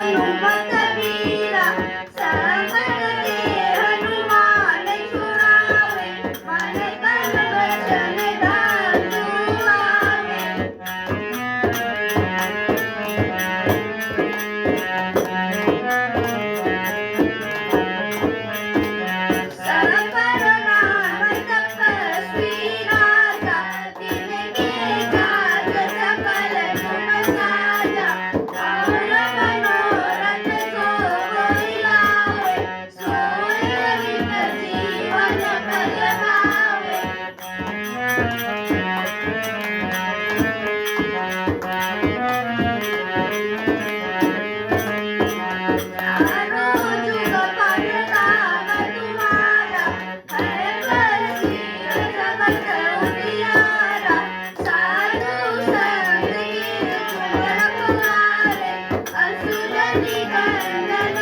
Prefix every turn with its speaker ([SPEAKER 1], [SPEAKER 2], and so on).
[SPEAKER 1] हनुमत वीरा संकट ते हनुमान छुड़ावे मन क्रम वचन ध्यान दुआवे सब पर राम तपस्वी राजा तिनके काज सकल तुम साजा और मनोरथ जो कोई लावे सोई रहित जीवन फल पावे चारों जुग परताप तुम्हारा है बलशील जगत उजियारा साधु संत के तुम रखवारे असुर निकंदन